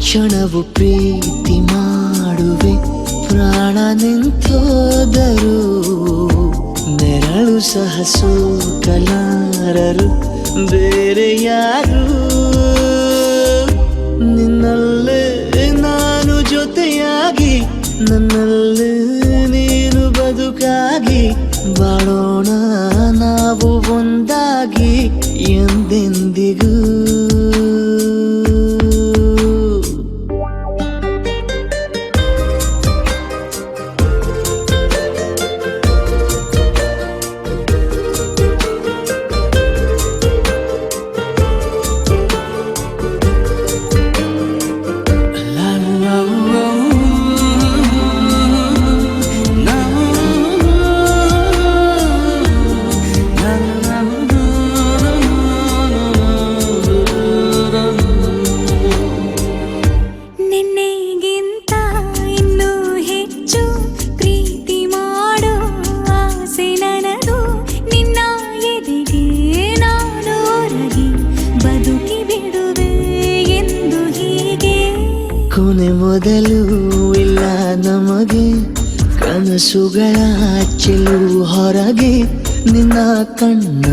ಕ್ಷಣವು ಪ್ರೀತಿ ಮಾಡುವೆ ಪ್ರಾಣ ನಿಂತೋದರು ನೆರಳು ಸಹ ಸೋಕಲಾರರು ಬೇರೆ ಯಾರು ನಿನ್ನಲ್ಲೇ ನಾನು ಜೊತೆಯಾಗಿ ನನ್ನಲ್ಲೇ ನೀನು ಬದುಕಾಗಿ ಬಾಳೋಣ ನಾವು ಒಂದಾಗಿ ಎಂದೆಂದಿಗೂ ಕೊನೆ ಮೊದಲು ಇಲ್ಲ ನಮಗೆ ಕನಸುಗಳ ಚೆಲು ಹೊರಗೆ ನಿನ್ನ ಕಣ್ಣ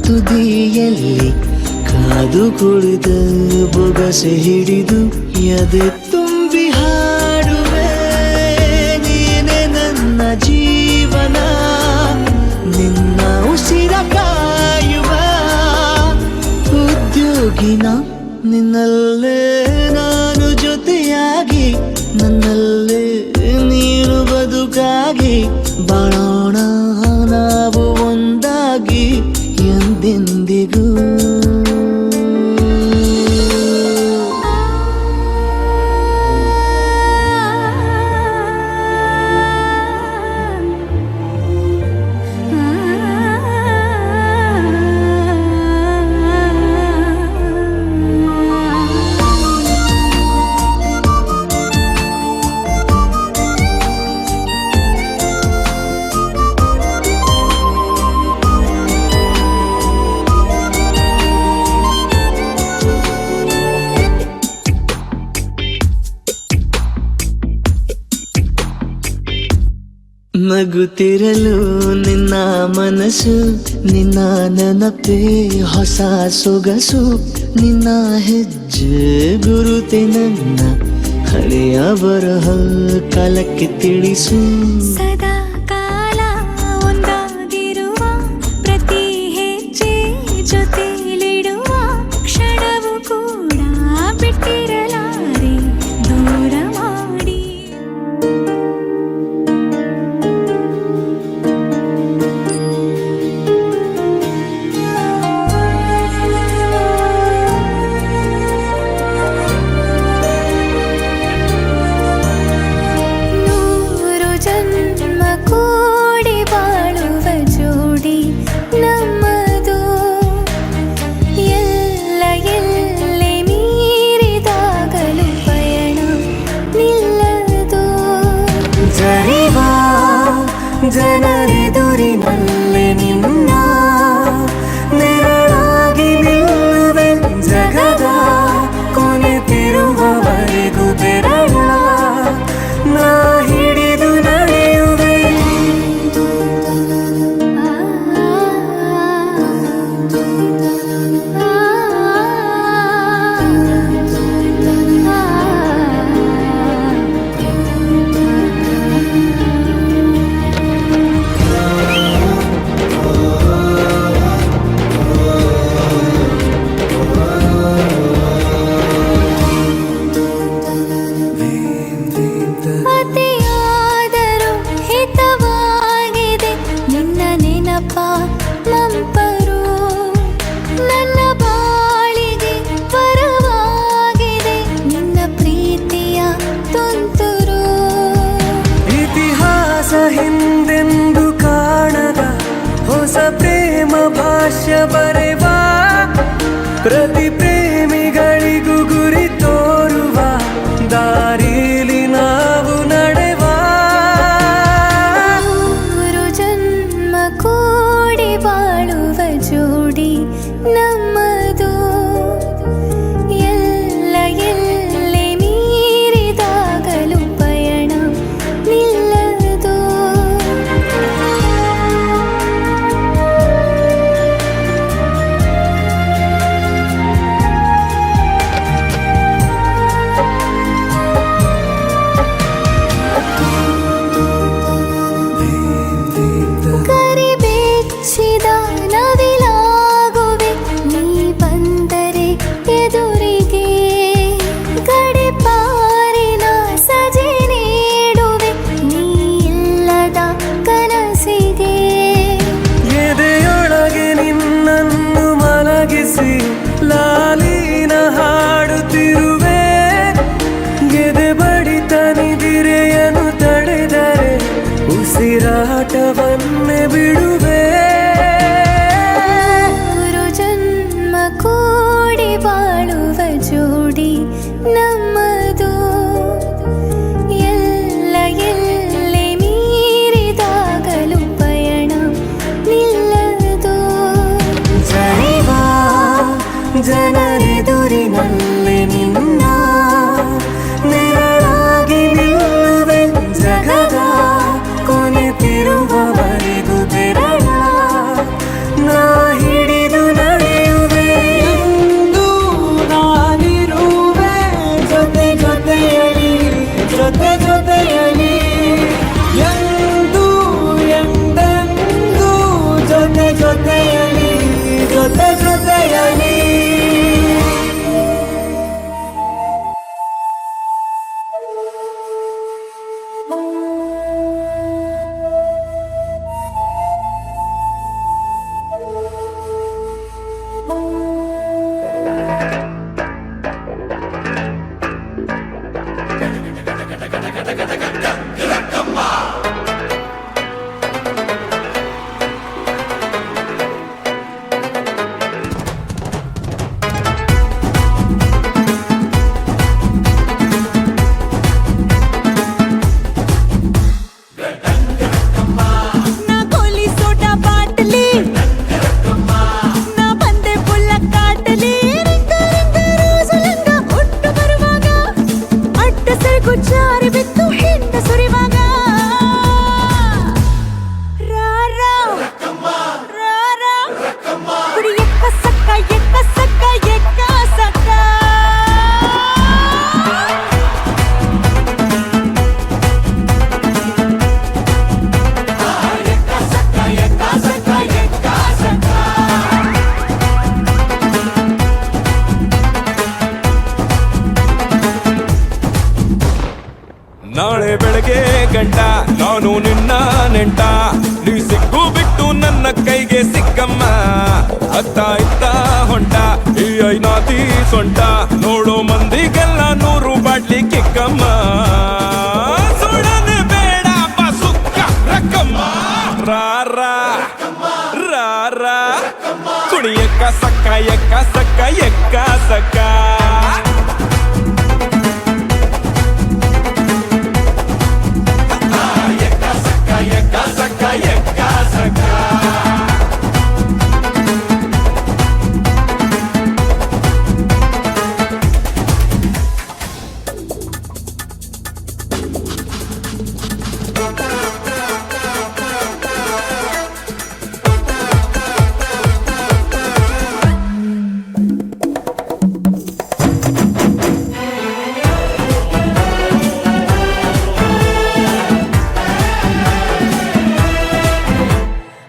ತುದಿಯಲ್ಲಿ ಕಾದು ಕುಳಿತ ಬೊಗಸೆ ಹಿಡಿದು ಎದೆ ತುಂಬಿ ಹಾಡುವೆ ನೀನೆ ನನ್ನ ಜೀವನ ನಿನ್ನ ಉಸಿರ ಕಾಯುವ ಉದ್ಯೋಗಿನ ನಿನ್ನಲ್ಲೇ ನಾನು ಜೊತೆಯಾಗಿ ನನ್ನಲ್ಲೇ ನೀನು ಬದುಕಾಗಿ ಬಾಳೋಣ ನಾವು ಒಂದಾಗಿ ಎಂದೆಂದಿಗೂ ನಗುತ್ತಿರಲು ನಿನ್ನ ಮನಸ್ಸು ನಿನ್ನ ನೆನಪೇ ಹೊಸ ಸೊಗಸು ನಿನ್ನ ಹೆಜ್ಜೆ ಗುರುತೆ ನನ್ನ ಹಳೆಯ ಬರಹ ಕಾಲಕ್ಕೆ ತಿಳಿಸು ಸದಾ ಕಾಲ ಒಂದಾಗಿರುವ ಪ್ರತಿ ಹೆಜ್ಜೆ ಜೊತೆಲಿಡುವ ಕ್ಷಣವು ಕೂಡ ಬಿಟ್ಟಿರಲಾರೆ ದೂರ ಮಾಡಿ ಜನರೆದುರಿನಲ್ಲಿ ನಿನ್ನ ನೆರಳಾಗಿ ನಿಲ್ಲುವೆ ಜಗದ ಕೊನೆತಿರುವವರೆಗೂ ಬೆರಳ ನಾ ಹಿಡಿದು ನಡೆಯುವೆ ಮಂಪರು ನನ್ನ ಬಾಳಿಗೆ ಪರವಾಗಿದೆ ನಿನ್ನ ಪ್ರೀತಿಯ ತುಂತುರು ಇತಿಹಾಸ ಹಿಂದೆಂದು ಕಾಣದ ಹೊಸ ಪ್ರೇಮ ಭಾಷ್ಯ ಬರೆವ ಪ್ರತಿ ಪ್ರೇಮಿಗಳಿಗೂ ಗುರಿ ತೋರುವ ದಾರಿಲಿ ನಾವು ನಡೆವ ಕೂಡಿ ಬಾಳುವ ಜೋಡಿ ನಮ್ಮದು ಎಲ್ಲ ಎಲ್ಲೆ ಜನರೆದುರಿನಲ್ಲಿ ನಿನ್ನ ನೆರಳಾಗಿ ನಿಲ್ಲುವೆ ಜಗದ ಕೊನೆತಿರುವವರೆಗೂ ಬೆರಳ ನಾ ಹಿಡಿದು ನಡೆಯುವೆ ಎಂದು ನಾನಿರುವೆ ಜೊತೆ ಜೊತೆಯಲಿ ಜೊತೆ ಜೊತೆಯಲಿ ಎಂದು ಎಂದೆಂದು ಜೊತೆ ಜೊತೆಯಲಿ ಜೊತೆ ಜೊತೆಯಲಿ ನಾ ಗೋಲಿ ಸೋಡಾ ಬಾಟಲಿ ನಾ ಬಂದೆ ಪುಲ್ಲ ಕಾಟಲಿ ರಿಂಗ ರಿಂಗ ರೋಸು ಲಂಗ ಹುಟ್ಟು ಬರುವಾಗ ಅಡ್ಡ ಸೆರಗು ಜಾರಿ ಬಿತ್ತು ಹಿಂಡ ಸುರಿವಾಗ ರಾರಾ ರಾರಾ ಕುಡಿ ಎಕ್ಕ ಸಕ್ಕ ಎಕ್ಕ ಸಕ್ಕ ಎಕ್ಕ ಸಕ್ಕ ನಾಳೆ ಬೆಳಗ್ಗೆ ಗಂಟ ನಾನು ನಿನ್ನ ನೆಂಟ ನೀ ಸಿಕ್ಕು ಬಿಟ್ಟು ನನ್ನ ಕೈಗೆ ಸಿಕ್ಕಮ್ಮ ಅತ್ತ ಇತ್ತ ಹೊಂಟ ಈ ಐನಾತಿ ಸೊಂಟ ನೋಡೋ ಮಂದಿಗೆಲ್ಲ 100 ಬಾಟ್ಲಿ ಕಿಕ್ಕಮ್ಮ ಸುಡನೆ ಬೇಡ ಸುಕ್ಕ ರಕ್ಕಮ್ಮ ರಾರಾ ರಾರಾ ಕುಡಿ ಎಕ್ಕ ಸಕ್ಕ ಎಕ್ಕ ಸಕ್ಕ ಎಕ್ಕ ಸಕ್ಕ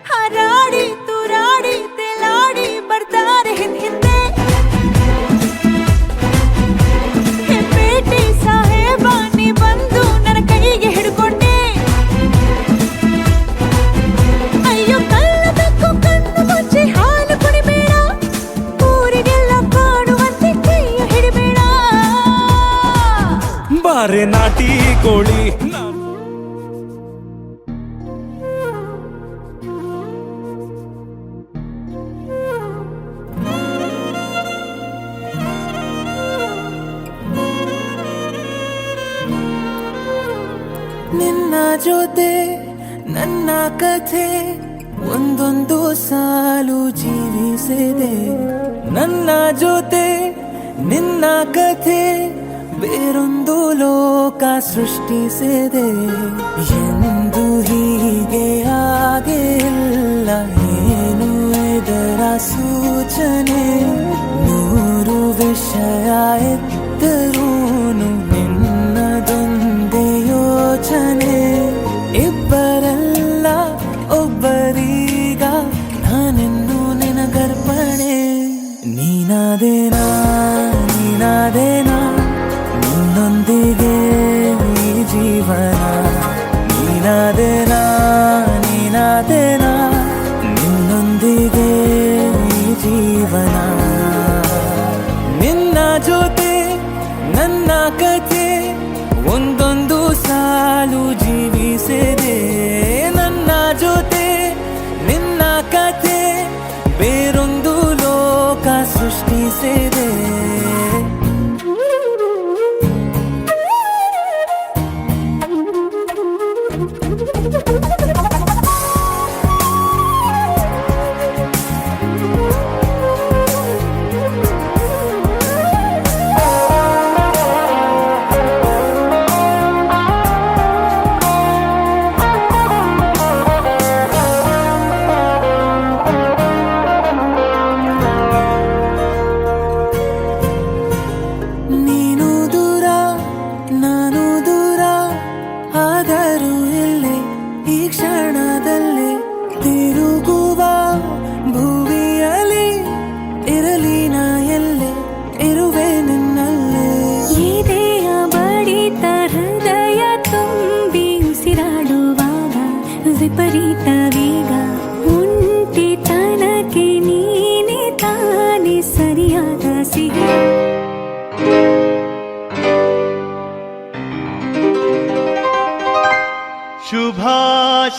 ಹಾರಾಡಿ ತೂರಾಡಿ ತೇಲಾಡಿ ಬರ್ತಾರೆ ಹಿಂದೆ ಹೆಪ್ಪೇಟೆ ಸಾಹೇಬ ನೀ ಬಂದು ನನ್ನ ಕೈಗೆ ಹಿಡ್ಕೊಂಡೆ ಅಯ್ಯೋ ಕಳ್ಳ ಬೆಕ್ಕು ಕಣ್ಣು ಮುಚ್ಚಿ ಹಾಲು ಕುಡಿಬೇಡ ಊರಿಗೆಲ್ಲ ಕಾಣುವಂತೆ ಕೈಯ ಹಿಡಿಬೇಡ ಬಾರೆ ನಾಟಿ ಕೋಳಿ ನಿನ್ನ ಜೊತೆ ನನ್ನ ಕಥೆ ಒಂದೊಂದು ಸಾಲು ಜೀವಿಸಿದೆ ನನ್ನ ಜೊತೆ ನಿನ್ನ ಕಥೆ ಬೇರೊಂದು ಲೋಕ ಸೃಷ್ಟಿಸಿದೆ ಎಂದು ಹೀಗೆ ಆಗಿಲ್ಲ ಏನು ಇದರ ಸೂಚನೆ 100 ವಿಷಯ ಎತ್ತರೂನು ನಿನ್ನದೊಂದೇ ಯೋಚನೆ ಇಬ್ಬರಲ್ಲ ಒಬ್ಬರೀಗ ನಾನೆನ್ನು ನಿನಗರ್ಪಣೆ ನೀನಾದೇನಾ ನೀನಾದೇನಾ ನಿನ್ನೊಂದಿಗೆ ಈ ಜೀವನ ನೀನಾದೇನಾ ನೀನಾದೇನಾ ನಿನ್ನೊಂದಿಗೆ ಈ ಜೀವನ ನಿನ್ನ ಜೊತೆ ನನ್ನ ಕಥೆ ಒಂದೊಂದು ಸಾಲು ಜೀವಿಸಿದೆ ನನ್ನ ಜೊತೆ ನಿನ್ನ ಕಥೆ ಬೇರೊಂದು ಲೋಕ ಸೃಷ್ಟಿಸಿದೆ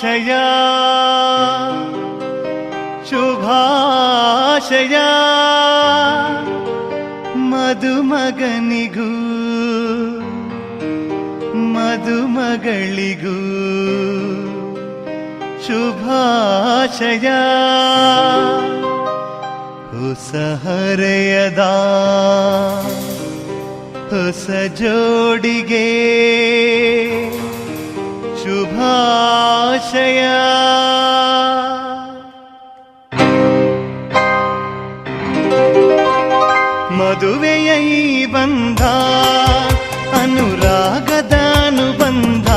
ಶುಭಾಶಯ ಶುಭಾಶಯ ಮದುಮಗನಿಗೂ ಮದುಮಗಳಿಗೂ ಶುಭಾಶಯ ಹೊಸ ಹರೆಯದ ಹೊಸ ಜೋಡಿಗೆ ಶುಭಾಶಯ ಮದುವೆಯ ಈ ಬಂಧ ಅನುರಾಗದ ಅನುಬಂಧ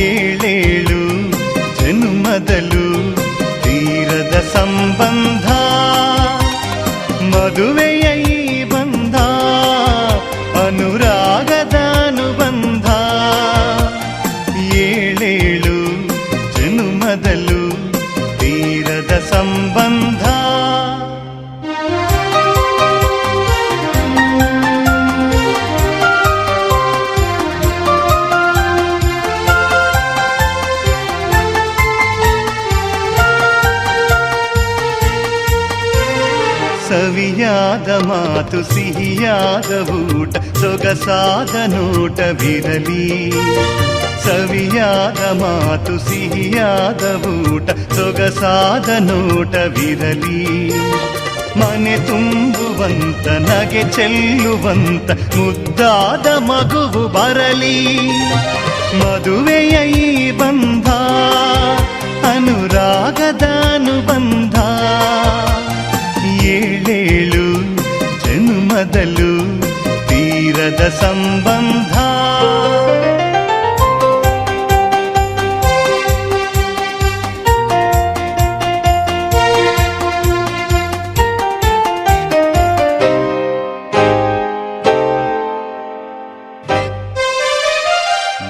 ಏಳೇಳು ಜನುಮದಲು ತೀರದ ಸಂಬಂಧ ಮದುವೆಯ ಈ ಬಂಧ ಅನುರಾಗದ ಅನುಬಂಧ ಏಳೇಳು ಜನುಮದಲು ತೀರದ ಸಂಬಂಧ ಸವಿಯಾದ ಮಾತು ಸಿಹಿಯಾದ ಊಟ ಸೊಗಸಾದ ನೋಟವಿರಲಿ ಸವಿಯಾದ ಮಾತು ಸಿಹಿಯಾದ ಊಟ ಸೊಗಸಾದ ನೋಟವಿರಲಿ ಮನೆ ತುಂಬುವಂತ ನಗೆ ಚೆಲ್ಲುವಂತ ಮುದ್ದಾದ ಮಗುವು ಬರಲಿ ಮದುವೆಯ ಈ ಬಂಧ ಅನುರಾಗದ ಅನುಬಂಧ ಏಳೇಳು ಜನುಮದಲು ತೀರದ ಸಂಬಂಧ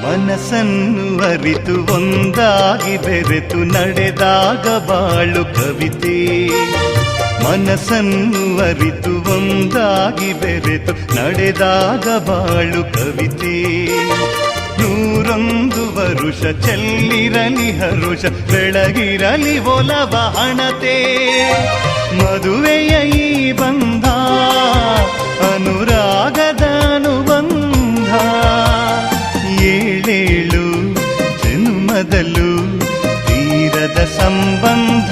ಮನಸ್ಸನ್ನು ಅರಿತು ಒಂದಾಗಿ ಬೆರೆತು ನಡೆದಾಗ ಬಾಳು ಕವಿತೆ ಮನಸ್ಸನ್ನು ಅರಿತು ಒಂದಾಗಿ ಬೆರೆತು ನಡೆದಾಗ ಬಾಳು ಕವಿತೆ ನೂರೊಂದು ವರುಷ ಚೆಲ್ಲಿರಲಿ ಹರುಷ ಬೆಳಗಿರಲಿ ಒಲವ ಹಣತೆ ಮದುವೆಯ ಈ ಬಂಧ ಅನುರಾಗದ ಅನುಬಂಧ ಏಳೇಳು ಜನುಮದಲು ತೀರದ ಸಂಬಂಧ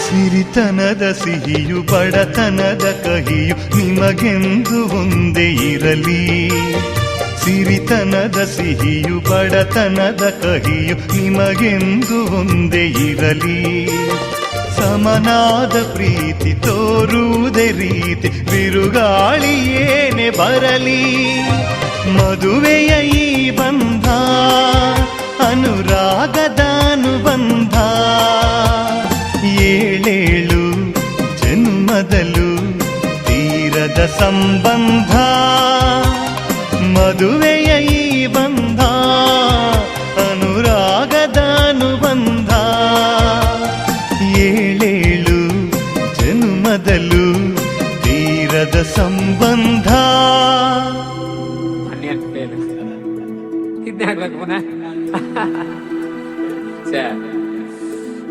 ಸಿರಿತನದ ಸಿಹಿಯು ಬಡತನದ ಕಹಿಯು ನಿಮಗೆಂದು ಒಂದೇ ಇರಲಿ ಸಿರಿತನದ ಸಿಹಿಯು ಬಡತನದ ಕಹಿಯು ನಿಮಗೆಂದು ಒಂದೇ ಇರಲಿ ಸಮನಾದ ಪ್ರೀತಿ ತೋರುವುದೇ ರೀತಿ ಬಿರುಗಾಳಿ ಏನೇ ಬರಲಿ ಮದುವೆಯ ಈ ಬಂಧ ಅನುರಾಗದ ಅನುಬಂಧ ಏಳೇಳು ಜನ್ಮದಲು ತೀರದ ಸಂಬಂಧ ಮದುವೆಯ ಈ ಬಂಧ ಅನುರಾಗದ ಅನುಬಂಧ ಏಳೇಳು ಜನ್ಮದಲು ತೀರದ ಸಂಬಂಧ ಇದ್ನಾಗ್ಬೇಕು ಪುನಃ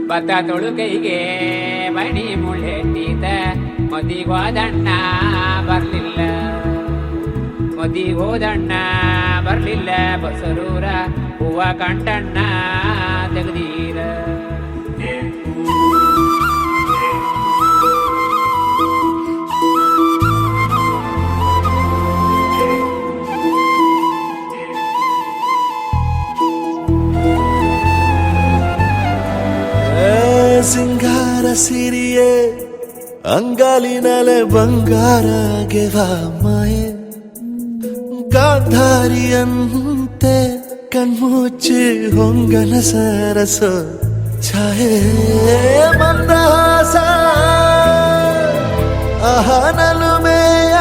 ಭತ್ತ ತೊಳುಕೈಗೆ ಮಣಿ ಮುಳ್ಳೆಟ್ಟೀತ ಮದಿಗೋದಣ್ಣ ಬರ್ಲಿಲ್ಲ ಮದಿಗೋದಣ್ಣ ಬರ್ಲಿಲ್ಲ ಬಸರೂರ ಹೂವ ಕಂಟಣ್ಣ ತೆಗ್ದೀರ ಸಿಂಗಾರ ಸಿರಿಯೇ ಅಂಗಾಲಿನಲೆ ಬಂಗಾರಗೆವ ಮಾಯೆ ಗಾಂಧಾರಿಯಂತೆ ಕಣ್ಮುಚ್ಚಿ ಹೊಂಗನ ಸರಸ ಛಾಯೆ ಮಂದಹಾಸ ಅಹನಲುಮೆಯ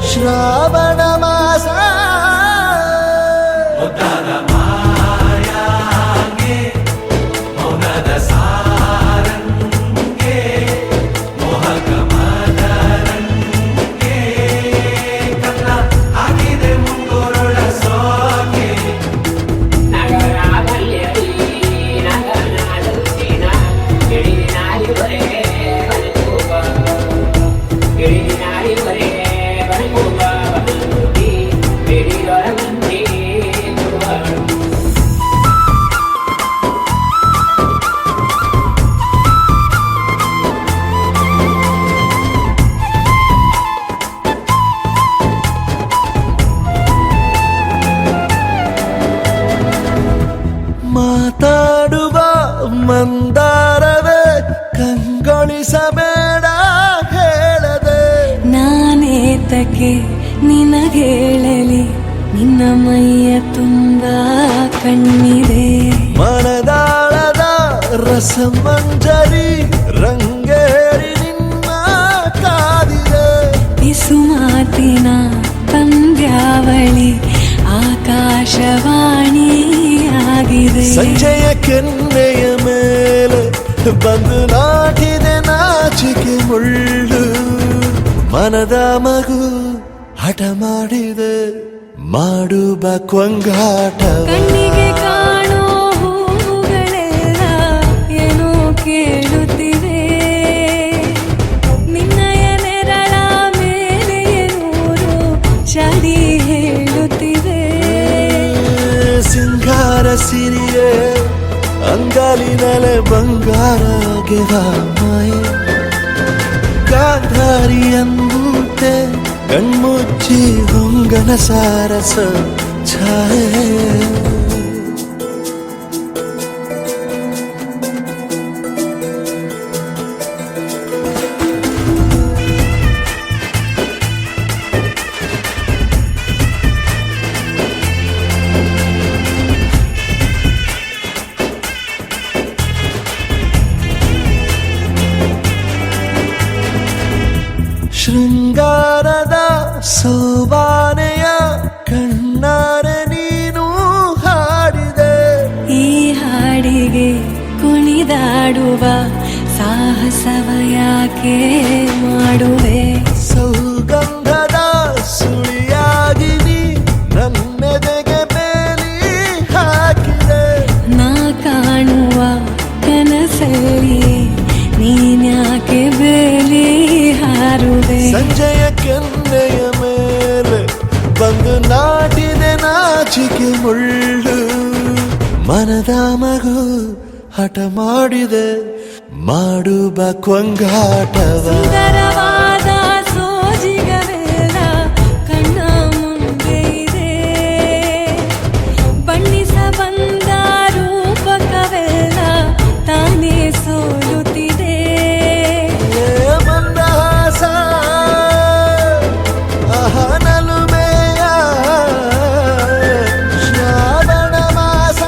ಶ್ರಾವಣ ಮಾಸ ಕ್ಷಮಿಸಬೇಡ ಹೇಳದೆ ನಾನೇತಕ್ಕೆ ನಿನಗೇಳಲಿ ನಿನ್ನ ಮೈಯ ತುಂಬ ಕಣ್ಣಿದೆ ಮನದಾಳದ ರಸಮಂಜರಿ ರಂಗೇರಿ ನಿನ್ನ ಕಾದಿದೆ ಬಿಸು ಮಾತಿನ ಪಂದ್ಯಾವಳಿ ಆಕಾಶವಾಣಿಯಾಗಿದೆ ಸಂಜೆಯ ಕೆನ್ನೆಯ ಮೇಲೆ ಬಂದು ನಾಟಿದೆ ನಾಚಿಕೆ ಮುಳ್ಳು ಮನದ ಮಗು ಹಠ ಮಾಡಿದೆ ಮಾಡುವ ಕೊಂಗಾಟವ ಕಣ್ಣಿಗೆ ಕಾಣೋ ಹೂಗಳೆಲ್ಲ ಏನೋ ಕೇಳುತ್ತಿವೆ ನಿನ್ನಯ ನೆರಳ ಮೇಲೆ ನೂರು ಚಡಿ ಹೇಳುತ್ತಿವೆ ಸಿಂಗಾರ ಸಿರಿಯೇ ಅಂಗಾಲಿನಲೆ ಬಂಗಾರ ಗೆವ ಮಾಯೆ ಗಾಂಧಾರಿಯಂತೆ ಕಣ್ಮುಚ್ಚಿ ಹೊಂಗನ ಸಾರಸ ಛಾಯೆ ಶೃಂಗಾರದ ಸೋಬಾನೆಯ ಕಣ್ಣಾರೆ ನೀನು ಹಾಡಿದೆ ಈ ಹಾಡಿಗೆ ಕುಣಿದಾಡುವ ಸಾಹಸವ ಯಾಕೆ ಮಾಡುವೆ ಸೌಗಂಧದ ಸುಳಿಯಾಗಿ ನೀ ನನ್ನೆದೆಗೆ ಬೇಲಿ ಹಾಕಿದೆ ನಾ ಕಾಣುವ ಕನಸಲ್ಲಿ ನೀನ್ಯಾಕೆ ಬೇಲಿ ಹಾರುವೆ ಸಂಜೆಯ ಕೆನ್ನೆಯ ಮೇಲೆ ಬಂದು ನಾಟಿದೆ ನಾಚಿಕೆ ಮುಳ್ಳು ಮನದ ಮಗು ಹಠ ಮಾಡಿದೆ ಮಾಡುವ ಕೊಂಗಾಟವ ಸುಂದರವಾದ ಸೋಜಿಗವೆಲ್ಲ ಕಣ್ಣ ಮುಂದೆ ಇದೆ ಬಣ್ಣಿಸ ಬಂದ ರೂಪಕವೆಲ್ಲ ತಾನೇ ಸೋಲುತ್ತಿದೆ ಮಂದಹಾಸ ಅಹನಲುಮೆಯ ಶ್ರಾವಣ ಮಾಸ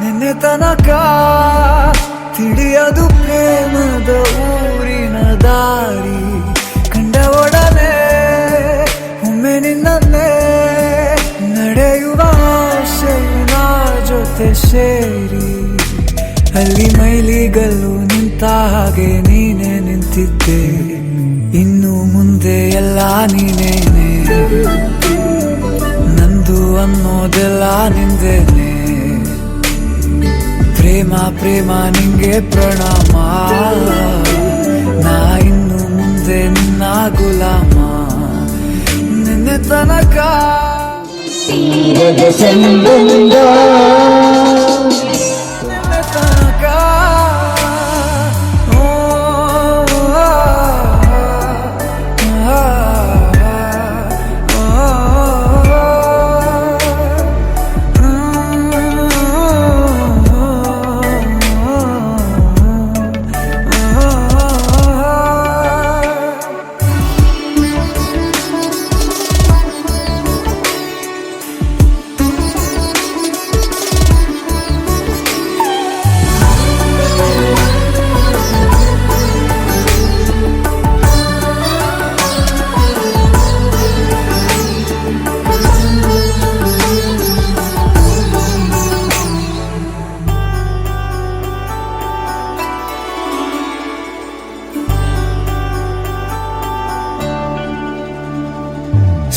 ನಿನ್ನೆ ತನಕ ತಿಳಿಯದು ಪ್ರೇಮದ ಊರಿನ ದಾರಿ ಕಂಡ ಒಡನೆ ಒಮ್ಮೆ ನಿನ್ನೇ ನಡೆಯುವ ಆಸೆಯ ಜೊತೆ ಸೇರಿ ಅಲ್ಲಿ ಮೈಲಿಗಲ್ಲು ನಿಂತ ಹಾಗೆ ನೀನೆ ನಿಂತಿದ್ದೆ ಇನ್ನು ಮುಂದೆ ಎಲ್ಲ ನೀನೇನೆ ನಂದು ಅನ್ನೋದೆಲ್ಲ ನಿಂದೇನೆ ಪ್ರೇಮ ಪ್ರೇಮ ನಿಂಗೆ ಪ್ರಣಾಮ ನಾ ಇನ್ನು ಮುಂದೆ ನಿನ್ನ ಗುಲಾಮ ನಿನ್ನೆ ತನಕ ನಿನ್ನೆ ತನಕ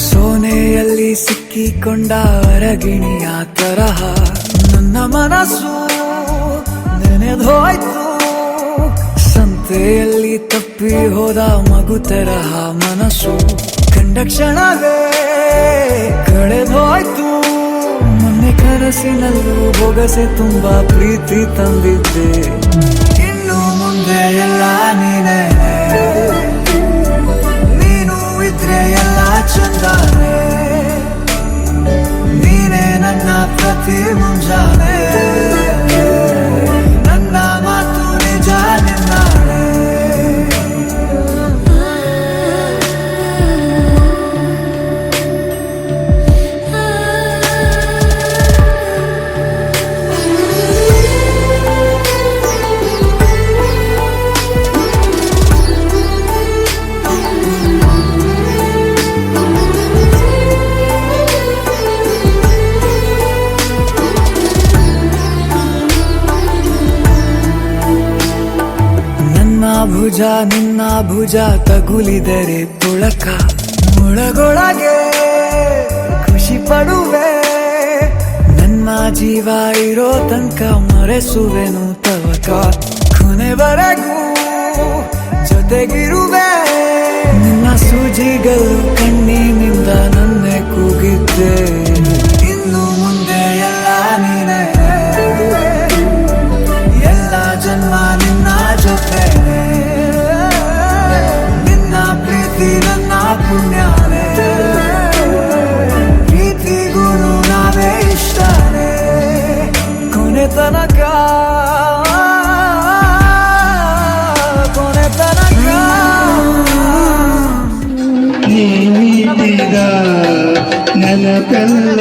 ಸೋನೆಯಲ್ಲಿ ಸಿಕ್ಕಿಕೊಂಡ ಅರಗಿಣಿಯ ತರಹ ನನ್ನ ಮನಸ್ಸು ನೆನೆದೋಯ್ತು ಸಂತೆಯಲ್ಲಿ ತಪ್ಪಿ ಹೋದ ಮಗು ತರಹ ಮನಸ್ಸು ಕಂಡ ಕ್ಷಣವೇ ಕಳೆದೋಯ್ತು ಮನಸ್ಸಿನಲ್ಲೂ ಬೊಗಸೆ ತುಂಬಾ ಪ್ರೀತಿ ತಂದಿದ್ದೆ. ಇನ್ನು ಮುಂದೆ ಎಲ್ಲ ನೀನೇ, ನೀನು ಇದ್ರೆ ಎಲ್ಲ ಚಂದಾನೆ. ನೀನೇ ನನ್ನ ಪ್ರತಿ ಮುಂಜಾನೆ, ನನ್ನ ಮಾತು ನಿಜ ನಿನ್ನಾಳೆ. ಭುಜ ನಿನ್ನ ಭುಜ ತಗುಲಿದರೆ ತುಳಕ, ಮುಳಗೊಳಗೆ ಖುಷಿ ಪಡುವೆ. ನನ್ನ ಜೀವ ಇರೋ ತನಕ ಮರೆಸುವೆನು ತವಕ, ಕೊನೆವರೆಗೂ ಜೊತೆಗಿರುವೆ. ನಿನ್ನ ಸೂಜಿಗಳು ಕಣ್ಣಿನಿಂದ ನನ್ನೆ ಕೂಗಿದ್ದೆ. ಇನ್ನು ಮುಂದೆ ಎಲ್ಲ ನೀನೇ, ಎಲ್ಲ ಜನ್ಮ ನಿನ್ನ ಜೊತೆ. ನಿನ್ನ ಪ್ರೀತಿ ನನ್ನ ಪುಣ್ಯನೇ, ಪ್ರೀತಿಗೂ ನಾವೇ ಇಷ್ಟನೇ. ಕೊನೆ ತನಕ ಕೊನೆ ತನಕ ನೀಡಿದ ನೆನಪೆಲ್ಲ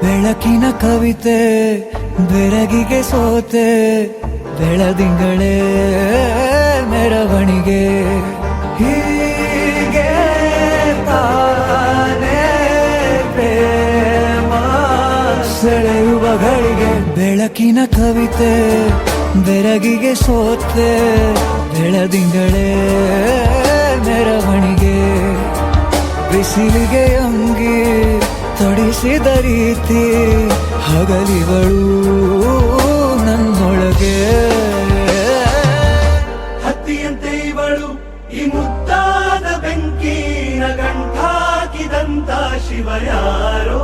ಬೆಳಕಿನ ಕವಿತೆ ಬೆರಗಿಗೆ ಸೋತೆ. ಬೆಳದಿಂಗಳೇ ಮೆರವಣಿಗೆ, ಹೀಗೆ ತಾನೇ ಪ್ರೇಮ ಸೆಳೆಯುವ ಗಳಿಗೆ. ಬೆಳಕಿನ ಕವಿತೆ ಬೆರಗಿಗೆ ಸೋತೆ. ಬೆಳದಿಂಗಳೇ ಮೆರವಣಿಗೆ, ಬಿಸಿಲಿಗೆ ಅಂಗಿ ತೊಡಿಸಿದ ರೀತಿ. ಹಗಲಿಗಳು ನನ್ನೊಳಗೆ ಹತ್ತಿಯಂತೆ ಇವಳು ಈ ಮುದ್ದಾದ ಬೆಂಕಿನ ಗಂಟಾಕಿದಂತ ಶಿವ ಯಾರೋ.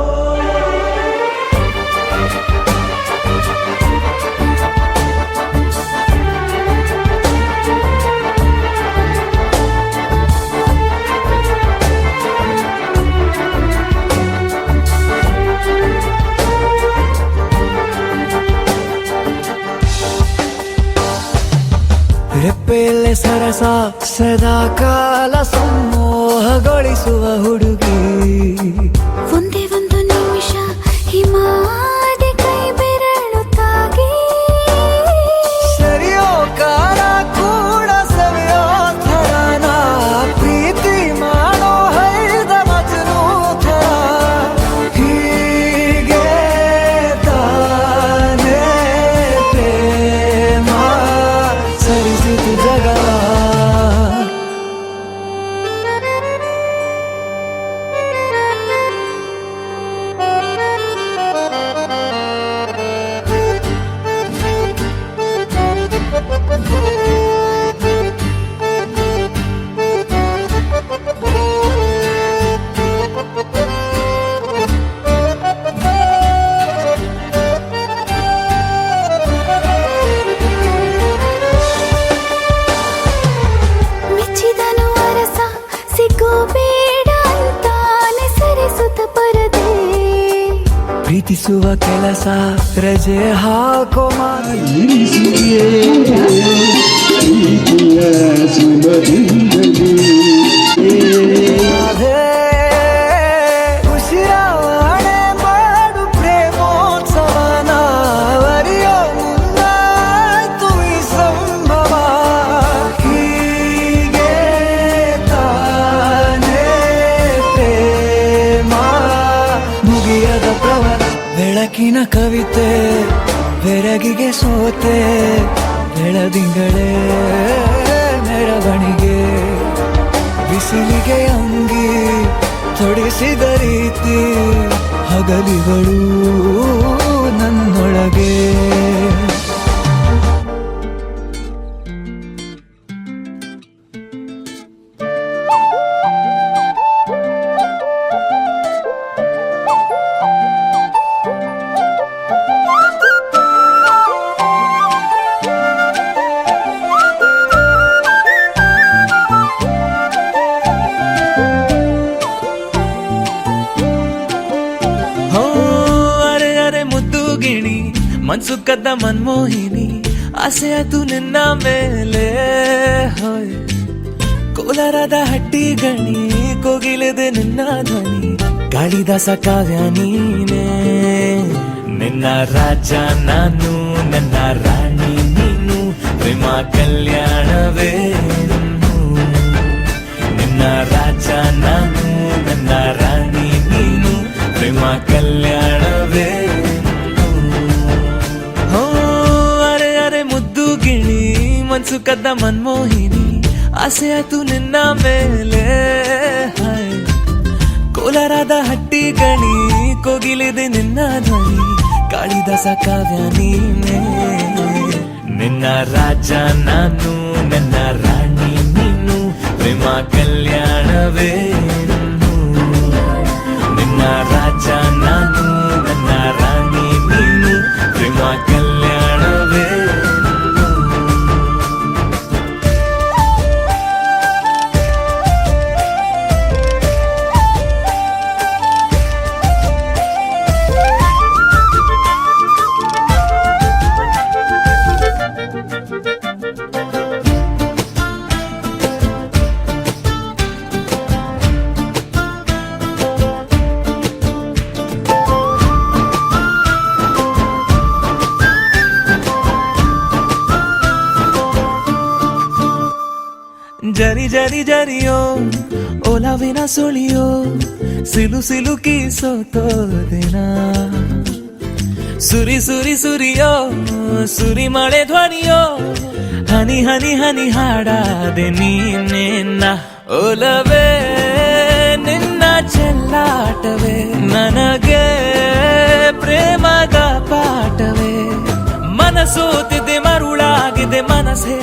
ರೆಪ್ಪೆಯಲ್ಲೇ ಸರಸ ಸದಾ ಕಾಲ ಸಂಮೋಹಗೊಳಿಸುವ ಹುಡುಗಿ. ಒಂದೇ ಒಂದು ನಿಮಿಷ ಹಿಮಾದಿ ಕೈ ಬೆರಳು ತಾಗಿ. ಸರಿಯೋ ಕಾಲ ಕೂಡ ಸವಿಯೋ ಥರನ, ಪ್ರೀತಿ ಮಾಡೋ ಹೈದ ಮಜನು ಥರ. ಹೀಗೆ ತಾನೇ ಪ್ರೇಮ ಸರಿಸಿತು ಜಗವ. ಮೆಚ್ಚಿದನು ಅರಸ ಸಿಗೋ ಬೇಡ ಅಂತಾನೆ ಸರಿಸುತ್ತ ಪರದೆ. ಪ್ರೀತಿಸುವ ಕೆಲಸ ರಜೆ ಹಾಕೋ ಸುಲಭದಿಂದಲೇ ಬೆಳಕಿನ ಕವಿತೆ ಬೆರಗಿಗೆ ಸೋತೆ ಬೆಳದಿಂಗಳೇ ಮೆರವಣಿಗೆ ಬಿಸಿಲಿಗೆ ಅಂಗಿ ತೊಡಿಸಿದ ರೀತಿ ಹಗಲಿಗಳು ನನ್ನೊಳಗೆ ಮನ್ಸು ಕದ್ದ ಮನ್ಮೋಹಿನಿ ಆಸೆ ಆತು ನಿನ್ನ ಮೇಲೆ ಹೋಯ್ ಕೋಲಾರದ ಹಟ್ಟಿ ಗಣಿ ಕೋಗಿಲೆದೆ ನಿನ್ನ ಧ್ವನಿ ಕಾಳಿದಾಸ ಕಾವ್ಯ ನೀನೇ ನಿನ್ನ ರಾಜ ನಾನು ನನ್ನ ರಾಣಿ ನೀನು ಪ್ರೇಮ ಕಲ್ಯಾಣವೇ ನಿನ್ನ ರಾಜ ನಾನು ನನ್ನ ರಾಣಿ ನೀನು ಪ್ರೇಮ ಕಲ್ಯಾಣವೇ ಮನ್ಸು ಕದ್ದ ಮನ್ಮೋಹಿನಿ ಆಸೆ ಆತು ನಿನ್ನ ಮೇಲೆ ಕೋಲಾರದ ಹಟ್ಟಿ ಗಣಿ ಕೋಗಿಲಿದೆ ನಿನ್ನ ಧ್ವನಿ ಕಾಳಿದಾಸ ಕಾವ್ಯ ನೀನೇ ನಿನ್ನ ರಾಜ ನಾನು ನನ್ನ ರಾಣಿ ನೀನು ಪ್ರೇಮ ಕಲ್ಯಾಣವೇ ನಿನ್ನ ರಾಜ ನಾನು ನನ್ನ ರಾಣಿ ನೀನು ಪ್ರೇಮ ಕಲ್ಯಾಣವೇ ಜರಿ ಜರಿ ಜರಿಯೋ ಒಲವಿನ ಸುಳಿಯೋ ಸಿಲು ಸಿಲುಕಿ ಸೋತೋದಿನ ಸುರಿ ಸುರಿ ಸುರಿಯೋ ಸುರಿ ಮಳೆ ಧ್ವನಿಯೋ ಹನಿ ಹನಿ ಹನಿ ಹಾಡಾದೆ ನೀನೆನ್ನ ಒಲವೇ ನಿನ್ನ ಚೆಲ್ಲಾಟವೇ ನನಗೆ ಪ್ರೇಮದ ಪಾಠವೇ ಮನಸೋತಿದೆ ಮರುಳಾಗಿದೆ ಮನಸ್ಸೇ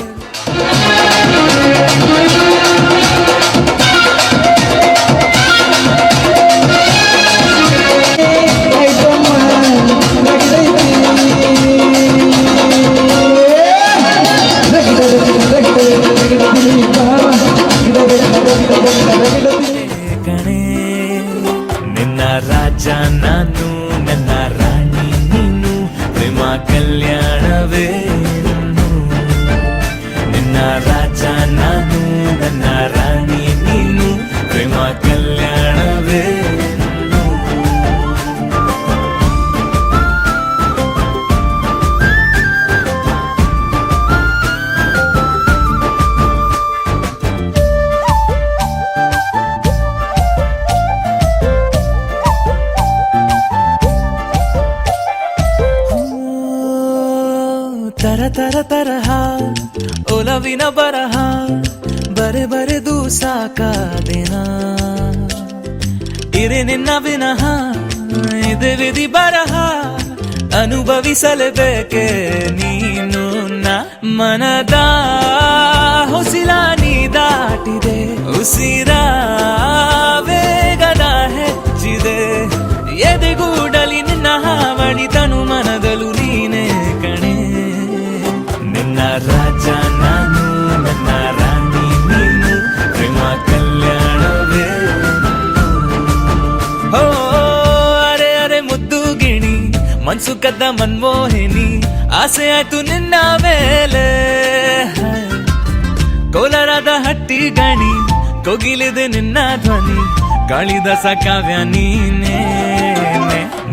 ನಿನ್ನ ರಾಜ ನಾನು ನನ್ನ ರಾಣಿ ನೀನು ಪ್ರೇಮ ಕಲ್ಯಾಣವೇ ನಿನ್ನ ರಾಜ ನಾನು ನನ್ನ ರಾಣಿ ನೀನು ಪ್ರೇಮ ಕಲ್ಯಾಣವೇ ತರ ತರ ತರಹ ಒಲವಿನ ಬರಹ ಬರೆ ಬರೆದು ಸಾಕಾದೆನ ಇರೆ ನಿನ್ನ ವಿನಃ ಇದೆ ವಿಧಿ ಬರಹ ಅನುಭವಿಸಲೇಬೇಕೆ ನೀನು ಮನದ ಹೊಸಿಲ ನೀ ದಾಟಿದೆ ಉಸಿರ ವೇಗದ ಹೆಚ್ಚಿದೆ ಎದೆಗೂಡಲಿ ನಿನ್ನ ಹಾವಳಿ ತನು ಮನದಲು ನೀನೇ ಕಣೆ ನಿನ್ನ ರಾಜ ನಾನು ನನ್ನ ರಾಣಿ ನೀನು ಪ್ರೇಮ ಕಲ್ಯಾಣವೇ ಹೋ ಅರೆ ಅರೆ ಮುದ್ದು ಗಿಣಿ ಮನ್ಸು ಕದ್ದ ಮನ್ಮೋಹಿನಿ ಆಸೆ ಆಯ್ತು ನಿನ್ನ ಮೇಲೆ ಕೋಲಾರದ ಹಟ್ಟಿ ಗಣಿ ಕೋಗಿಲಿದೆ ನಿನ್ನ ಧ್ವನಿ ಕಾಳಿದಾಸ ಕಾವ್ಯ ನೀನೇ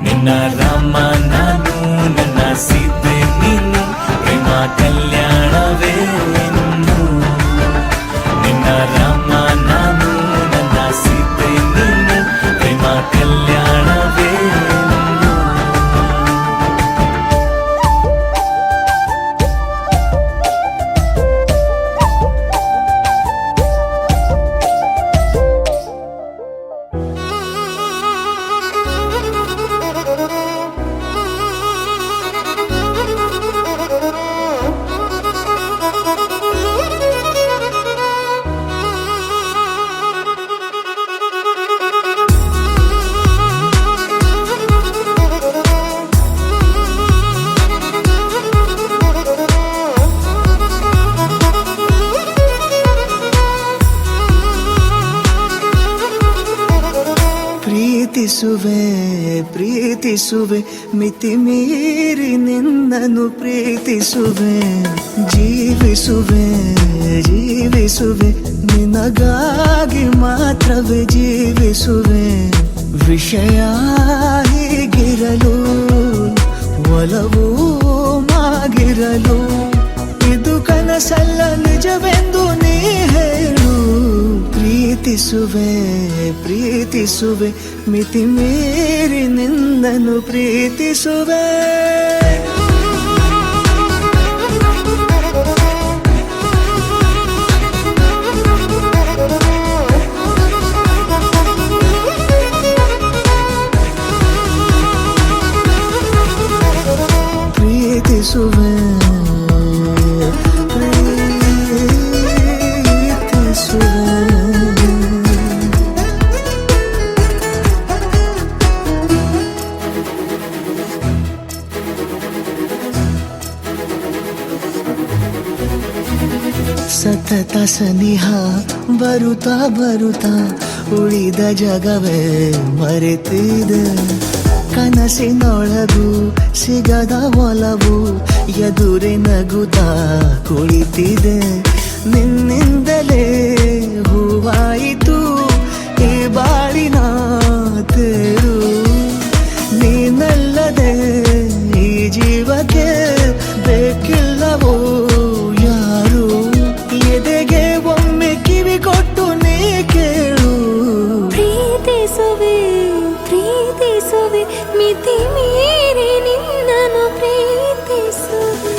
ನಿನ್ನ ರಾಮ ನಾನು ನನ್ನ ಸೀತೆ ನೀನು ಪ್ರೇಮ ಕಲ್ಯಾಣವೇ ನಿನ್ನ ರಾಮ ನಾನು ನನ್ನ ಸೀತೆ ನೀನು ಪ್ರೇಮ ಕಲ್ಯಾಣವೇ ಪ್ರೀತಿಸುವೆ ಪ್ರೀತಿಸುವೆ ಮಿತಿ ಮೀರಿ ನಿನ್ನನ್ನು ಪ್ರೀತಿಸುವೆ ಜೀವಿಸುವೆ ಜೀವಿಸುವೆ ನಿನಗಾಗಿ ಮಾತ್ರವೇ ಜೀವಿಸುವೆ ವಿಷಯ ಹೀಗಿರಲು ಒಲವು ಮಾಗಿರಲು ಇದು ಕನಸಲ್ಲ ನಿಜವೆಂದು ನೀ ಹೇಳು ಪ್ರೀತಿಸುವೆ ಪ್ರೀತಿಸುವೆ ಮಿತಿ ಮೀರಿ ನಿನ್ನನ್ನು ಪ್ರೀತಿಸುವೆ ಪ್ರೀತಿಸುವೆ ಸತತ ಸನಿಹ ಬರುತ್ತಾ ಬರುತ್ತಾ ಉಳಿದ ಜಗವೇ ಮರೆತಿದೆ ಕನಸಿನೊಳಗೂ ಸಿಗದ ಒಲವು ಎದುರೆ ನಗುತ್ತಾ ಕುಳಿತಿದೆ ನಿನ್ನಿಂದಲೇ ಹೂವಾಯಿತು ಈ ಬಾಳಿನ ತೇರು ನೀನಲ್ಲದೆ ಈ ಜೀವಕ್ಕೆ ಬೇಕಿಲ್ಲವೋ ಯಾರು ಎದೆಗೆ ಒಮ್ಮೆ ಕಿವಿ ಕೊಟ್ಟು ನೀ ಕೇಳು ಪ್ರೀತಿಸುವೆ ಪ್ರೀತಿಸುವೆ ಮಿತಿ ಮೀರಿ ನಿನ್ನನ್ನು ಪ್ರೀತಿಸುವೆ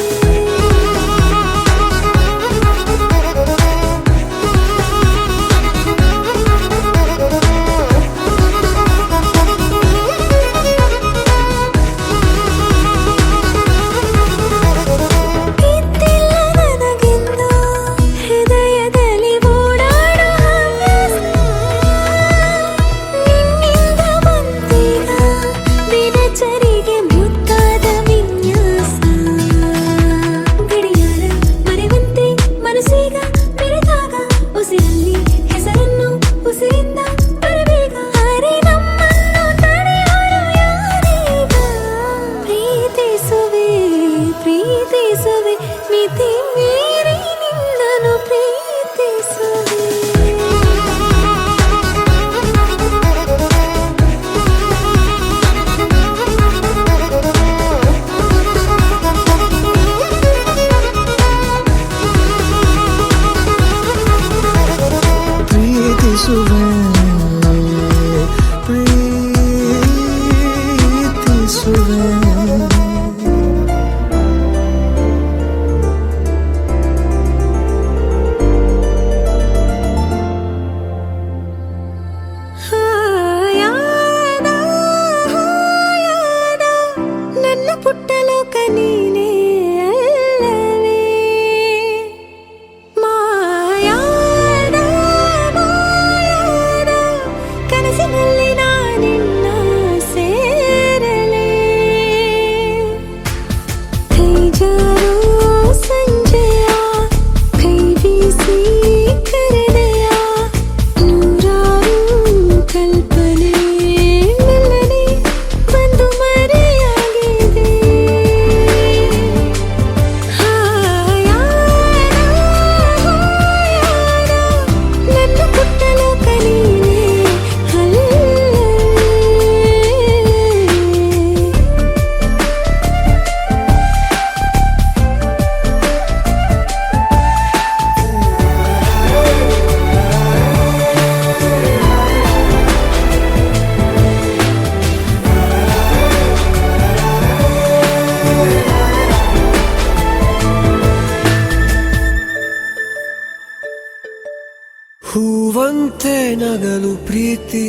ಹೂವಂತೆ ನಗಲು ಪ್ರೀತಿ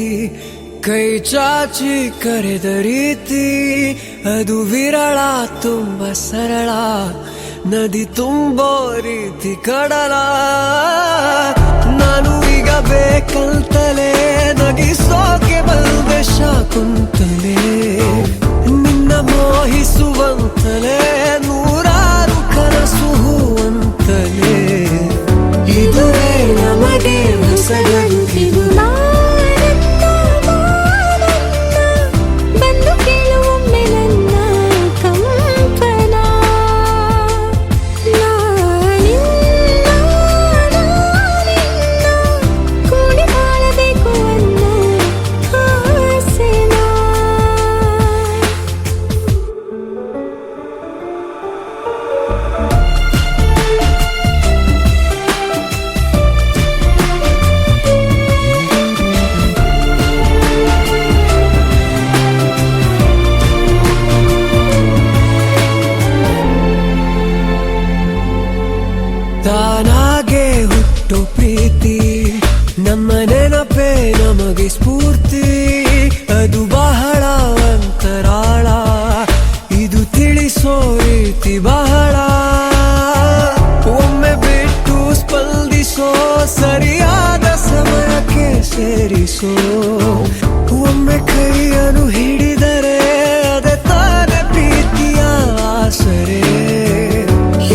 ಕೈ ಚಾಚಿ ಕರೆದ ರೀತಿ ಅದು ವಿರಳ ತುಂಬ ಸರಳ ನದಿ ತುಂಬೋ ರೀತಿ ಕಡಲ ನಾನು ಈಗ ಬೇಕಂತಲೇ ನಗಿಸೋಕೆ ಬಂದೆ ಶಾಕುಂತಲೇ ನಿನ್ನ ಮೋಹಿಸುವಂತಲೇ ನೂರಾರು ಕನಸು ಹೂವಂತಲೇ ಇದುವೇ ನಮಗೆ ಹೊಸಗರು ನಾನಂದ ಸ್ಫೂರ್ತಿ ಅದು ಬಹಳ ಅಂತರಾಳ, ಇದು ತಿಳಿಸೋ ರೀತಿ ಬಹಳ. ಒಮ್ಮೆ ಬಿಟ್ಟು ಸ್ಪಂದಿಸೋ, ಸರಿಯಾದ ಸಮಯಕ್ಕೆ ಸೇರಿಸೋ. ಒಮ್ಮೆ ಕೈಯನ್ನು ಹಿಡಿದರೆ ಅದೇ ತಾನೇ ಪ್ರೀತಿಯ ಆಸರೆ.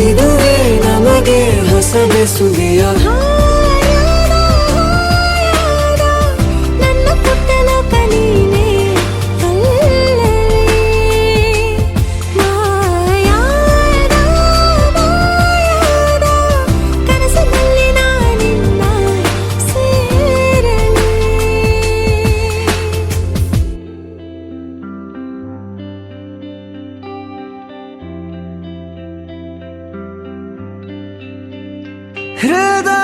ಇದುವೇ ನಮಗೆ ಹೊಸ ಬೆಸುಗೆಯ ನನ್ನ ಪುಟ್ಟ ಲೋಕ ನೀನೇ ಮಾಯಾದ ಕನಸಿನಲ್ಲಿ ನಾನಿನ್ನ ಸೇರಲಿ. ಹೃದಯ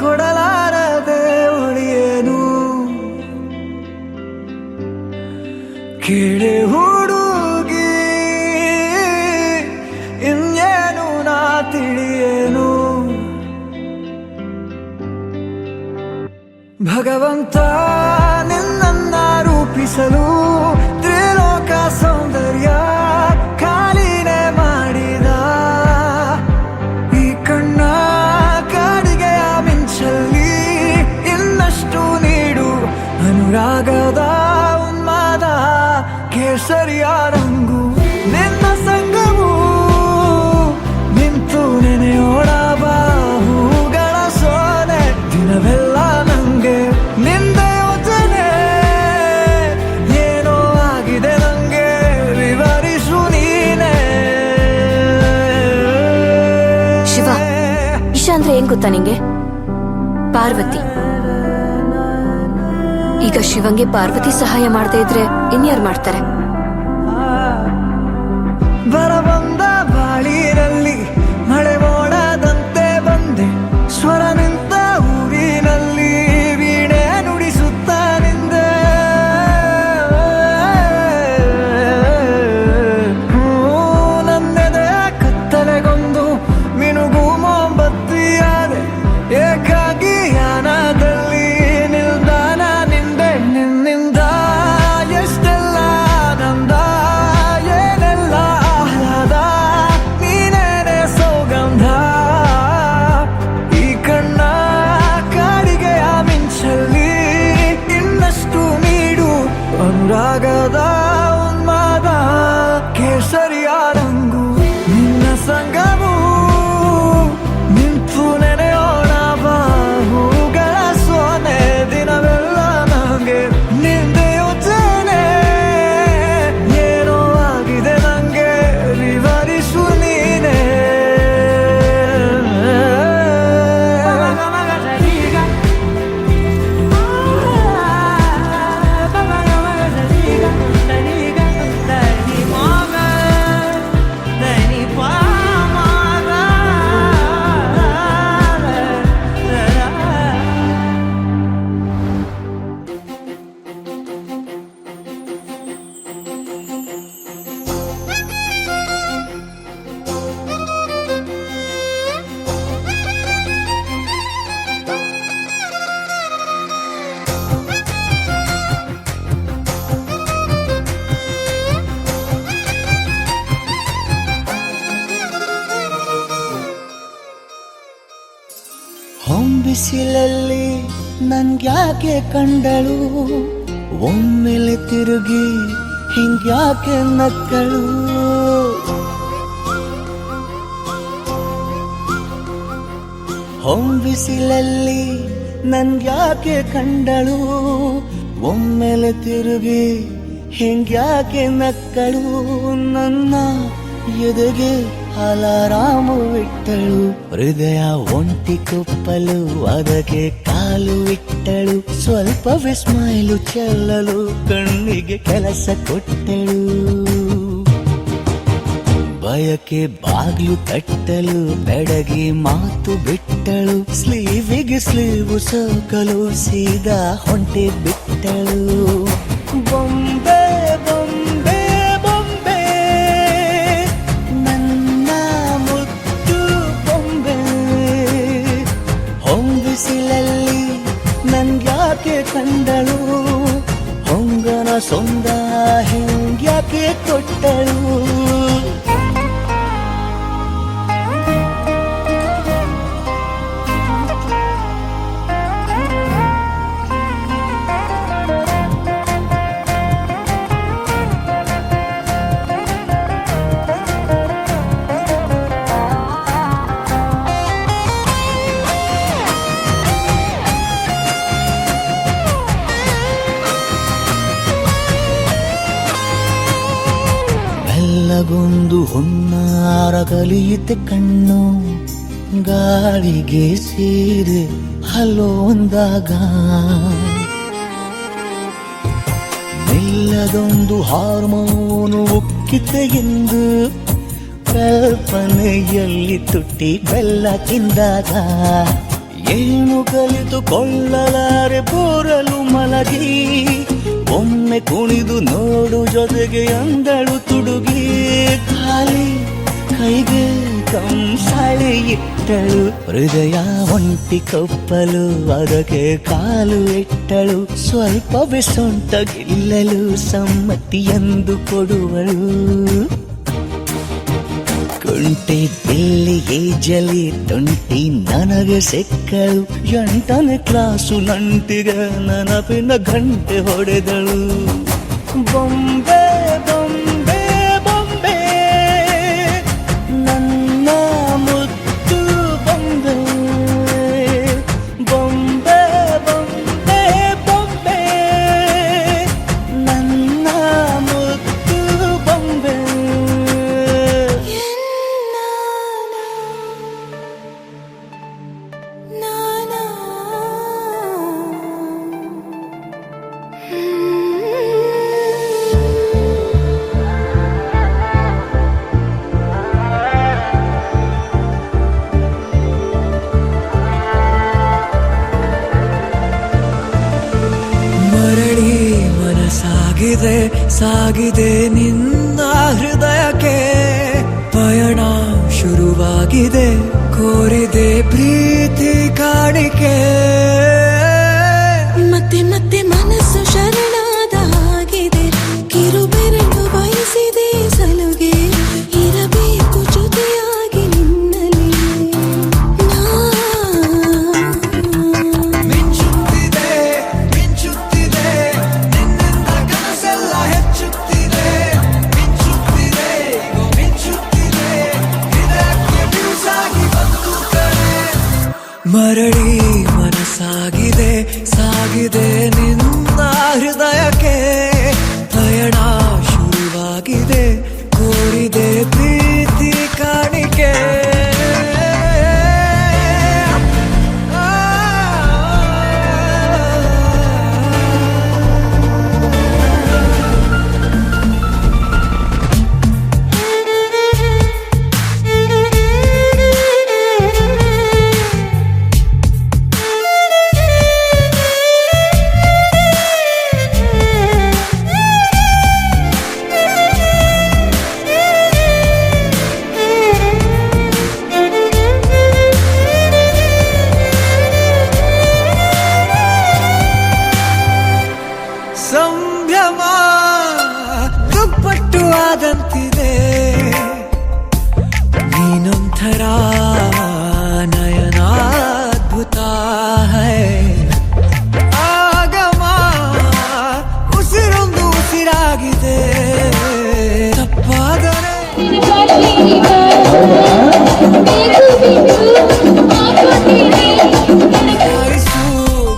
ಕೊಡಲಾರದೆ ಉಳಿಯೇನು, ಕೇಳೆ ಹುಡುಗಿ ಇನ್ನೇನು ನಾ ತಿಳಿಯೇನು. ಭಗವಂತ ನಿನ್ನನ್ನ ರೂಪಿಸಲು ತ್ರಿಲೋಕ ಸೌಂದರ್ಯ ಖಾಲಿನೇ ಮಾಡಿದ. ಈ ಕಣ್ಣ ಕಾಡಿಗೆಯ ಮಿಂಚಲ್ಲಿ ಇನ್ನಷ್ಟು ನೀಡು ಅನುರಾಗದ ಉನ್ಮಾದ ಕೇಸರಿಯ ರಂಗು. ನಿನ್ನ ಸಂಗವು ನಿಂತು ನೆನೆಯೋಣ ಬಾಹುಗಳ ಸೋನೆ. ದಿನವೆಲ್ಲ ನಂಗೆ ನಿಂದೆ ಯೋಚನೆ, ಏನೋ ಆಗಿದೆ ನಂಗೆ ವಿವರಿಸು ನೀನೆ. ಶಿವ, ಇಶಾ ಅಂದ್ರೆ ಏನ್ ಗೊತ್ತಾ ನಿಂಗೆ? ಪಾರ್ವತಿ. ಈಗ ಶಿವಂಗೆ ಪಾರ್ವತಿ ಸಹಾಯ ಮಾಡದೇ ಇದ್ರೆ ಇನ್ಯಾರು ಮಾಡ್ತಾರೆ? ಬರಬಂದ ಬಾಳಿನಲ್ಲಿ ಮಳೆ ಮೋಡದಂತೆ ಬಂದೆ, ಸ್ವರ ನಿಂತ ಊರಿನಲ್ಲಿ ವೀಣೆ ನುಡಿಸುತ್ತ ನಿಂದೆ. ನನ್ನೆದೆ ಕತ್ತಲೆಗೊಂದು ಮಿನುಗು ಮೊಂಬತ್ತಿಯಾದೆ, ಏಕಾಗಿ ಯಾನದಲ್ಲಿ ನಿಲ್ದಾಣ ನಿಂದೆ. ನಿನ್ನಿಂದ ಎಷ್ಟೆಲ್ಲ ಆನಂದ, ಏನೆಲ್ಲ ಆಹ್ಲಾದ, ನೀನೇನೆ ಸೌಗಂಧ. ಈ ಕಣ್ಣ ಕಾಡಿಗೆಯ ಮಿಂಚಲ್ಲಿ ಇನ್ನಷ್ಟು ನೀಡು ಅನುರಾಗದ ಉನ್ಮಾದ ಕೇಸರಿಯ ರಂಗು. ನಿನ್ನ ಸಂಗವು ನಿಂತು ನೆನೆಯೋಣ ಬಾಹುಗಳ ಸೋನೆ. ದಿನವೆಲ್ಲ ನಂಗೆ ನಿಂದೆ ಯೋಚನೆ, ಏನೋ ಆಗಿದೆ ನಂಗೆ ವಿವರಿಸು ನೀನೆ. ಹೊಂಬಿಸಿಲಲ್ಲಿ ನನ್ಗ್ಯಾಕೆ ಕಂಡಳು, ಒಮ್ಮೆಲೆ ತಿರುಗಿ ಹಿಂಗ್ಯಾಕೆ ನಕ್ಕಳು. ಹೊಂಬಿಸಿಲಲ್ಲಿ ನನ್ಗ್ಯಾಕೆ ಕಂಡಳು, ಒಮ್ಮೆಲೆ ತಿರುಗಿ ಹಿಂಗ್ಯಾಕೆ ನಕ್ಕಳು. ನನ್ನ ಎದೆಗೆ ಅಲಾರಾಮು ಇಟ್ಟಳು, ಹೃದಯ ಒಂಟಿ ಕೊಪ್ಪಲು ಅದಕ್ಕೆ ಕಾಲು ಇಟ್ಟಳು. ಸ್ವಲ್ಪ ಸ್ಮೈಲು ಚೆಲ್ಲಲು ಕಣ್ಣಿಗೆ ಕೆಲಸ ಕೊಟ್ಟಳು. ಬಯಕೆ ಬಾಗ್ಲು ತಟ್ಟಲು ಬೆಡಗಿ ಮಾತು ಬಿಟ್ಟಳು. ಸ್ಲೀವಿಗೆ ಸ್ಲೀವು ಸೋಕಲು ಸೀದಾ ಹೊಂಟೆ ಬಿಟ್ಟಳು. ಬೊಂಬೆ ಬೊಂಬೆ ಬೊಂಬೆ ನನ್ನ ಮುದ್ದು ಬೊಂಬೆ. ಹೊಂಬಿಸಿಲಲ್ಲಿ ಯಾಕೆ ಕಂಡಳು ಹೊಂಗನ ಸೊಂದ ಹೆಂಗ್ಯಾಕೆ ಕೊಟ್ಟಳು ಬೆಲ್ಲಗೊಂದು ಹೊನ್ನಾರ ಕಲಿಯುತ್ತೆ ಕಣ್ಣು ಗಾಳಿಗೆ ಸೇರಿ ಹಲೋ ಒಂದಾಗ ಬೆಲ್ಲದೊಂದು ಹಾರ್ಮೋನು ಉಕ್ಕಿತೆ ಎಂದು ಕಲ್ಪನೆಯಲ್ಲಿ ತುಟ್ಟಿ ಬೆಲ್ಲ ತಿಂದಾಗ ಏನು ಕಲಿತುಕೊಳ್ಳಲಾರೆ ಬೋರಲು ಮಲಗಿ ಒಮ್ಮೆ ಕುಣಿದು ನೋಡು ಜೊತೆಗೆ ಅಂದಳು ತುಡುಗಿ ಖಾಲಿ ಕೈಗೆ ಕಂಸಾಳೆ ಇಟ್ಟಳು ಹೃದಯ ಒಂಟಿ ಕಪ್ಪಲು ಅದಕ್ಕೆ ಕಾಲು ಇಟ್ಟಳು ಸ್ವಲ್ಪವೇ ಸೊಂಟ ಗೆಲ್ಲಲು ಸಮ್ಮತಿಯೆಂದು ಕೊಡುವಳು ಕುಂಟೆ ಬಿಲ್ಲಿಗೆ ಜಲಿ ತುಂಟಿ ನನಗೆ ಸಿಕ್ಕಳು 8ನೇ ಕ್ಲಾಸು ನಂಟಿಗೆ ನೆನಪಿನ ಗಂಟೆ ಹೊಡೆದಳು ಬೊಂಬೆ ಬೊಂಬೆ ಬೊಂಬೆ ನನ್ನ ಮುತ್ತು ಬೊಂಬೆ ಬೊಂಬೆ ಬೊಂಬೆ ಬೊಂಬೆ ನನ್ನ ಮುತ್ತು ಬೊಂಬೆ ಮರಳಿ ಮನಸಾಗಿದೆ ಸಾಗಿದೆ ನಿನ್ನ ಹೃದಯಕ್ಕೆ ಪಯಣ ಶುರುವಾಗಿದೆ ಕೋರಿದೆ ಪ್ರೀತಿ ಕಾಣಿಕೆ ಮತ್ತೆ ಮತ್ತೆ ಮನಸ್ಸು ಶರಣಾದ ಹಾಗಿದೆ ಕಿರುಬೆರಳು ಬಯಸಿದೆ ಸಲುಗೆ ಇರಬೇಕು ಜೊತೆಯಾಗಿ ನಿನ್ನಲ್ಲಿ ಮಿಂಚುತ್ತಿದೆ ಮಿಂಚುತ್ತಿದೆ ನಿನ್ನಿಂದ ಕನಸೆಲ್ಲ ಹೆಚ್ಚುತ್ತಿದೆ ಮಿಂಚುತ್ತಿದೆ ಮಿಂಚುತ್ತಿದೆ ಇದಕ್ಕೆ ಬಿರುಸಾಗಿ ಬಂದು ಕರೆ ಮರಳಿ ಮನಸ್ಸಾಗಿದೆ ಸಾಗಿದೆ ನಿನ್ನ ಹೃದಯಕ್ಕೆ ಪಯಣ ಶುರುವಾಗಿದೆ ಕೋರಿದೆ ಪ್ರೀತಿ ಕಾಣಿಕೆ ಸಂಭ್ರಮ ದುಪ್ಪಟ್ಟು ಆದಂತಿದೆ ನೀನೊಂಥರ ನಯನಾದ್ಭುತ ಹೈ ಆಗಮ ಉಸಿರೊಂದು ಉಸಿರಾಗಿದೆ ತಪ್ಪಾದರೆ ಗುರಾಯಿಸು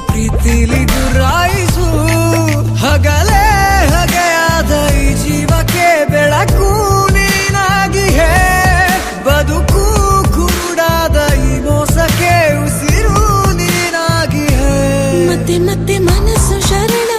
ಪ್ರೀತಿಲಿ ಗುರಾಯಿಸು ಹಗಲೇ ಹಗೆಯಾದ ಈ ಜೀವಕ್ಕೆ ಬೆಳಕು ನೀನಾಗಿ ಹೇ ಬದುಕು ಕುರುಡಾದ ಈ ಮೋಸಕ್ಕೆ ಉಸಿರು ನೀನಾಗಿ ಹೇ ಮತ್ತೆ ಮತ್ತೆ ಮನಸ್ಸು ಶರಣ